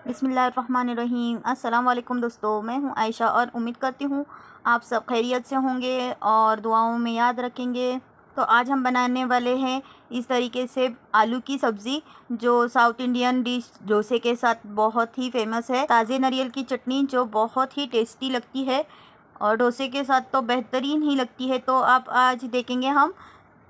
बिस्मिल्लाहिर्रहमानिर्रहीम। अस्सलाम वालेकुम दोस्तों, मैं हूं आयशा और उम्मीद करती हूं आप सब खैरियत से होंगे और दुआओं में याद रखेंगे। तो आज हम बनाने वाले हैं इस तरीके से आलू की सब्ज़ी, जो साउथ इंडियन डिश डोसे के साथ बहुत ही फेमस है। ताज़े नारियल की चटनी जो बहुत ही टेस्टी लगती है और डोसे के साथ तो बेहतरीन ही लगती है। तो आप आज देखेंगे हम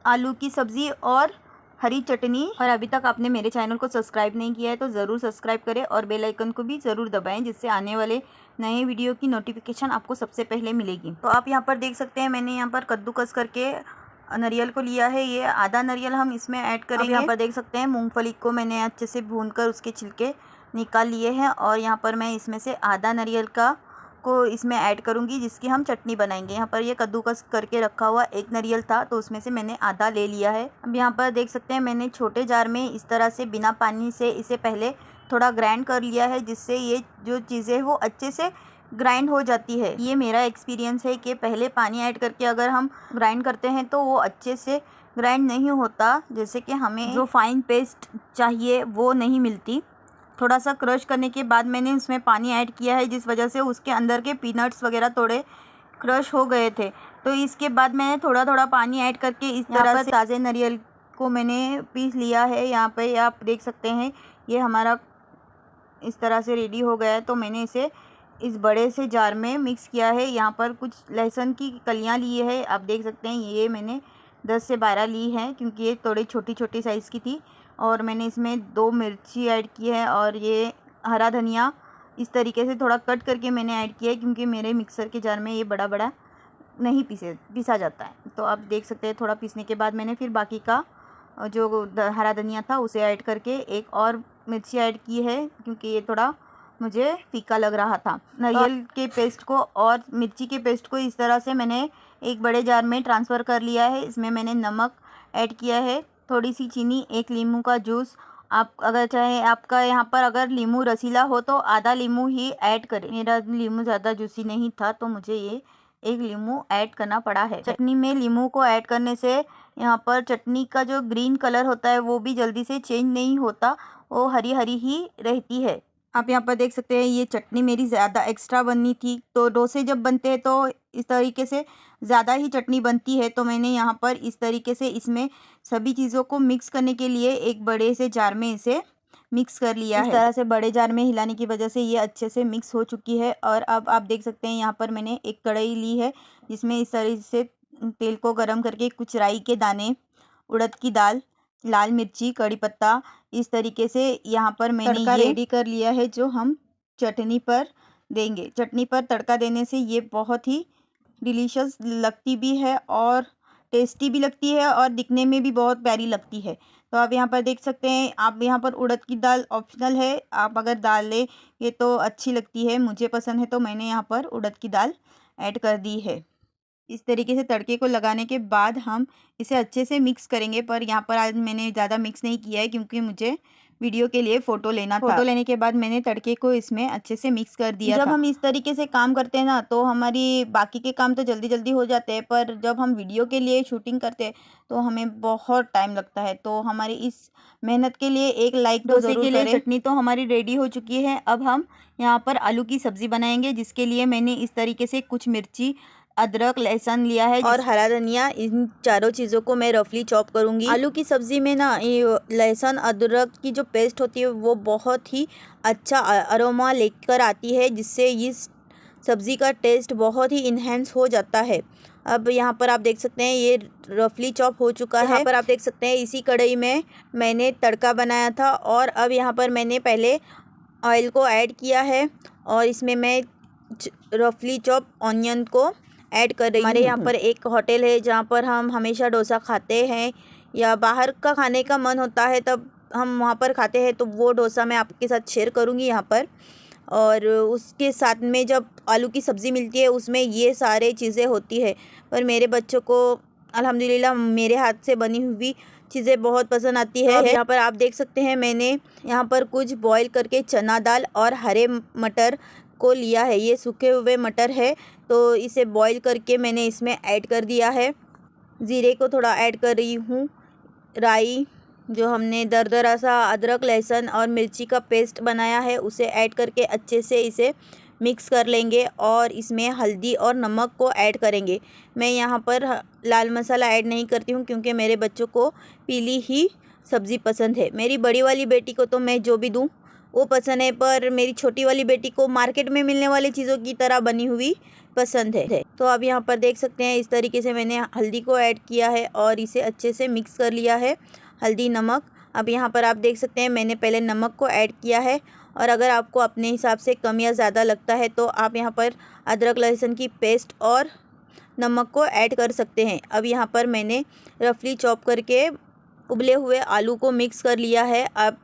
आलू की सब्ज़ी और हरी चटनी। और अभी तक आपने मेरे चैनल को सब्सक्राइब नहीं किया है तो ज़रूर सब्सक्राइब करें और बेल आइकन को भी ज़रूर दबाएं, जिससे आने वाले नए वीडियो की नोटिफिकेशन आपको सबसे पहले मिलेगी। तो आप यहाँ पर देख सकते हैं, मैंने यहाँ पर कद्दूकस करके नारियल को लिया है। ये आधा नारियल हम इसमें ऐड करेंगे। यहाँ पर देख सकते हैं मूंगफली को मैंने अच्छे से भूनकर उसके छिलके निकाल लिए हैं और यहाँ पर मैं इसमें से आधा नारियल को इसमें ऐड करूँगी, जिसकी हम चटनी बनाएंगे। यहाँ पर ये कद्दूकस करके रखा हुआ एक नारियल था तो उसमें से मैंने आधा ले लिया है। अब यहाँ पर देख सकते हैं मैंने छोटे जार में इस तरह से बिना पानी से इसे पहले थोड़ा ग्राइंड कर लिया है, जिससे ये जो चीज़ें वो अच्छे से ग्राइंड हो जाती है। ये मेरा एक्सपीरियंस है कि पहले पानी ऐड करके अगर हम ग्राइंड करते हैं तो वो अच्छे से ग्राइंड नहीं होता, जैसे कि हमें जो फाइन पेस्ट चाहिए वो नहीं मिलती। थोड़ा सा क्रश करने के बाद मैंने उसमें पानी ऐड किया है, जिस वजह से उसके अंदर के पीनट्स वगैरह थोड़े क्रश हो गए थे। तो इसके बाद मैंने थोड़ा थोड़ा पानी ऐड करके इस तरह से ताज़े नारियल को मैंने पीस लिया है। यहाँ पे आप देख सकते हैं ये हमारा इस तरह से रेडी हो गया है। तो मैंने इसे इस बड़े से जार में मिक्स किया है। यहाँ पर कुछ लहसुन की कलियाँ ली है, आप देख सकते हैं। ये मैंने 10 से 12 ली हैं क्योंकि ये थोड़ी छोटी छोटी साइज़ की थी। और मैंने इसमें 2 मिर्ची ऐड की है और ये हरा धनिया इस तरीके से थोड़ा कट करके मैंने ऐड किया है, क्योंकि मेरे मिक्सर के जार में ये बड़ा बड़ा नहीं पीसा जाता है। तो आप देख सकते हैं थोड़ा पीसने के बाद मैंने फिर बाकी का जो हरा धनिया था उसे ऐड करके एक और मिर्ची ऐड की है, क्योंकि ये थोड़ा मुझे फीका लग रहा था। नारियल के पेस्ट को और मिर्ची के पेस्ट को इस तरह से मैंने एक बड़े जार में ट्रांसफ़र कर लिया है। इसमें मैंने नमक ऐड किया है, थोड़ी सी चीनी, एक नींबू का जूस। आप अगर चाहे आपका यहाँ पर अगर नींबू रसीला हो तो आधा नींबू ही ऐड करें। मेरा नींबू ज़्यादा जूसी नहीं था तो मुझे ये एक नींबू ऐड करना पड़ा है। चटनी में नींबू को ऐड करने से यहाँ पर चटनी का जो ग्रीन कलर होता है वो भी जल्दी से चेंज नहीं होता, वो हरी हरी ही रहती है। आप यहाँ पर देख सकते हैं ये चटनी मेरी ज़्यादा एक्स्ट्रा बननी थी। तो डोसे जब बनते हैं तो इस तरीके से ज़्यादा ही चटनी बनती है। तो मैंने यहाँ पर इस तरीके से इसमें सभी चीज़ों को मिक्स करने के लिए एक बड़े से जार में इसे मिक्स कर लिया है। इस तरह से बड़े जार में हिलाने की वजह से ये अच्छे से मिक्स हो चुकी है। और अब आप देख सकते हैं यहाँ पर मैंने एक कढ़ाई ली है, जिसमें इस तरह से तेल को गर्म करके कुछ राई के दाने, उड़द की दाल, लाल मिर्ची, कड़ी पत्ता, इस तरीके से यहाँ पर मैंने तड़का रेडी कर लिया है, जो हम चटनी पर देंगे। चटनी पर तड़का देने से ये बहुत ही डिलीशियस लगती भी है और टेस्टी भी लगती है और दिखने में भी बहुत प्यारी लगती है। तो आप यहाँ पर देख सकते हैं, आप यहाँ पर उड़द की दाल ऑप्शनल है, आप अगर डालें ये तो अच्छी लगती है, मुझे पसंद है तो मैंने यहाँ पर उड़द की दाल ऐड कर दी है। इस तरीके से तड़के को लगाने के बाद हम इसे अच्छे से मिक्स करेंगे। पर यहाँ पर आज मैंने ज़्यादा मिक्स नहीं किया है, क्योंकि मुझे वीडियो के लिए फ़ोटो लेना था। फ़ोटो लेने के बाद मैंने तड़के को इसमें अच्छे से मिक्स कर दिया था। जब हम इस तरीके से काम करते हैं ना, तो हमारी बाकी के काम तो जल्दी जल्दी हो जाते हैं, पर जब हम वीडियो के लिए शूटिंग करते हैं तो हमें बहुत टाइम लगता है। तो हमारी इस मेहनत के लिए एक लाइक तो ज़रूर करें। चटनी तो हमारी रेडी हो चुकी है। अब हम यहाँ पर आलू की सब्ज़ी बनाएंगे, जिसके लिए मैंने इस तरीके से कुछ मिर्ची, अदरक, लहसुन लिया है और हरा धनिया। इन चारों चीज़ों को मैं रफली चॉप करूँगी। आलू की सब्ज़ी में ना ये लहसुन अदरक की जो पेस्ट होती है वो बहुत ही अच्छा अरोमा लेकर आती है, जिससे इस सब्ज़ी का टेस्ट बहुत ही इन्हेंस हो जाता है। अब यहाँ पर आप देख सकते हैं ये रफली चॉप हो चुका है। यहाँ पर आप देख सकते हैं इसी कढ़ाई में मैंने तड़का बनाया था और अब यहाँ पर मैंने पहले ऑयल को ऐड किया है और इसमें मैं रफली चॉप ऑनियन को ऐड कर रही हूँ। हमारे यहाँ पर एक होटल है जहाँ पर हम हमेशा डोसा खाते हैं, या बाहर का खाने का मन होता है तब हम वहाँ पर खाते हैं। तो वो डोसा मैं आपके साथ शेयर करूँगी यहाँ पर। और उसके साथ में जब आलू की सब्ज़ी मिलती है उसमें ये सारे चीज़ें होती है। पर मेरे बच्चों को अल्हम्दुलिल्लाह मेरे हाथ से बनी हुई चीज़ें बहुत पसंद आती है। यहाँ पर आप देख सकते हैं मैंने यहाँ पर कुछ बॉईल करके चना दाल और हरे मटर को लिया है। ये सूखे हुए मटर है, तो इसे बॉईल करके मैंने इसमें ऐड कर दिया है। ज़ीरे को थोड़ा ऐड कर रही हूँ, राई, जो हमने दरदरा सा अदरक, लहसुन और मिर्ची का पेस्ट बनाया है उसे ऐड करके अच्छे से इसे मिक्स कर लेंगे और इसमें हल्दी और नमक को ऐड करेंगे। मैं यहाँ पर लाल मसाला ऐड नहीं करती हूँ क्योंकि मेरे बच्चों को पीली ही सब्ज़ी पसंद है। मेरी बड़ी वाली बेटी को तो मैं जो भी दूँ वो पसंद है, पर मेरी छोटी वाली बेटी को मार्केट में मिलने वाली चीज़ों की तरह बनी हुई पसंद है। तो अब यहाँ पर देख सकते हैं इस तरीके से मैंने हल्दी को ऐड किया है और इसे अच्छे से मिक्स कर लिया है, हल्दी नमक। अब यहाँ पर आप देख सकते हैं मैंने पहले नमक को ऐड किया है और अगर आपको अपने हिसाब से कम या ज़्यादा लगता है तो आप यहाँ पर अदरक लहसुन की पेस्ट और नमक को ऐड कर सकते हैं। अब यहाँ पर मैंने रफली चॉप करके उबले हुए आलू को मिक्स कर लिया है। अब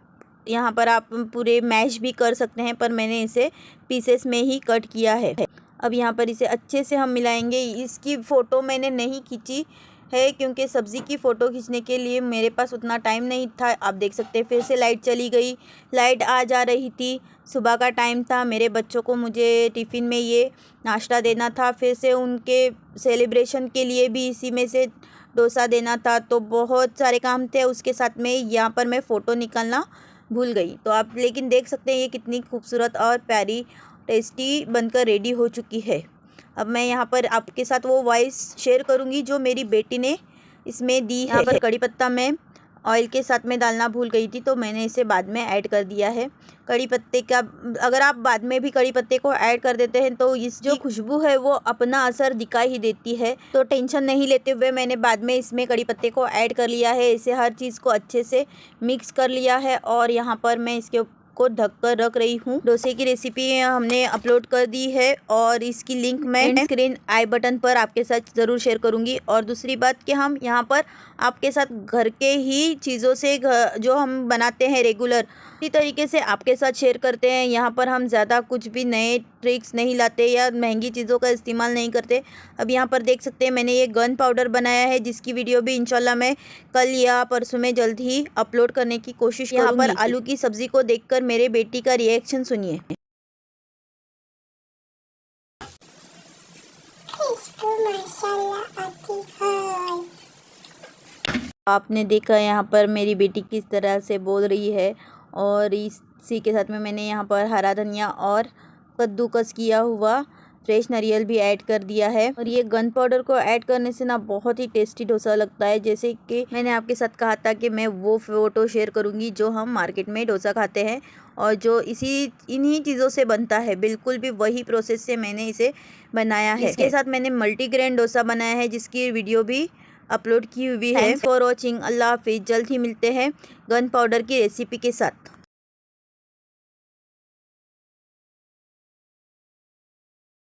यहाँ पर आप पूरे मैश भी कर सकते हैं, पर मैंने इसे पीसेस में ही कट किया है। अब यहाँ पर इसे अच्छे से हम मिलाएंगे। इसकी फ़ोटो मैंने नहीं खींची है क्योंकि सब्ज़ी की फ़ोटो खींचने के लिए मेरे पास उतना टाइम नहीं था। आप देख सकते हैं फिर से लाइट चली गई, लाइट आ जा रही थी। सुबह का टाइम था, मेरे बच्चों को मुझे टिफ़िन में ये नाश्ता देना था, फिर से उनके सेलिब्रेशन के लिए भी इसी में से डोसा देना था, तो बहुत सारे काम थे। उसके साथ में यहाँ पर मैं फ़ोटो निकालना भूल गई। तो आप लेकिन देख सकते हैं ये कितनी खूबसूरत और प्यारी टेस्टी बनकर रेडी हो चुकी है। अब मैं यहाँ पर आपके साथ वो वॉइस शेयर करूँगी जो मेरी बेटी ने इसमें दी है। यहाँ पर कड़ी पत्ता मैं ऑयल के साथ में डालना भूल गई थी तो मैंने इसे बाद में ऐड कर दिया है। कड़ी पत्ते का अगर आप बाद में भी कड़ी पत्ते को ऐड कर देते हैं तो इस जो खुशबू है वो अपना असर दिखा ही देती है। तो टेंशन नहीं लेते हुए मैंने बाद में इसमें कड़ी पत्ते को ऐड कर लिया है। इसे हर चीज़ को अच्छे से मिक्स कर लिया है और यहाँ पर मैं इसके को ढक कर रख रही हूँ। डोसे की रेसिपी हमने अपलोड कर दी है और इसकी लिंक मैं स्क्रीन आई बटन पर आपके साथ ज़रूर शेयर करूँगी। और दूसरी बात कि हम यहाँ पर आपके साथ घर के ही चीज़ों से जो हम बनाते हैं रेगुलर इसी तरीके से आपके साथ शेयर करते हैं। यहाँ पर हम ज़्यादा कुछ भी नए ट्रिक्स नहीं लाते या महंगी चीज़ों का इस्तेमाल नहीं करते। अब यहाँ पर देख सकते हैं मैंने ये गन पाउडर बनाया है जिसकी वीडियो भी इंशाल्लाह मैं कल या परसों में जल्द ही अपलोड करने की कोशिश करूँगी। यहाँ पर आलू की सब्ज़ी को देखकर मेरे बेटी का रिएक्शन सुनिए। आपने देखा यहाँ पर मेरी बेटी किस तरह से बोल रही है और इसी के साथ में मैंने यहाँ पर हरा धनिया और कद्दूकस किया हुआ फ्रेश नारियल भी ऐड कर दिया है। और ये गन पाउडर को ऐड करने से ना बहुत ही टेस्टी डोसा लगता है। जैसे कि मैंने आपके साथ कहा था कि मैं वो फ़ोटो शेयर करूँगी जो हम मार्केट में डोसा खाते हैं और जो इन्हीं चीज़ों से बनता है, बिल्कुल भी वही प्रोसेस से मैंने इसे बनाया है। इसके साथ मैंने मल्टीग्रेन डोसा बनाया है जिसकी वीडियो भी अपलोड की हुई है। Thanks for watching. अल्लाह हाफिज़। जल्द ही मिलते हैं गन पाउडर की रेसिपी के साथ।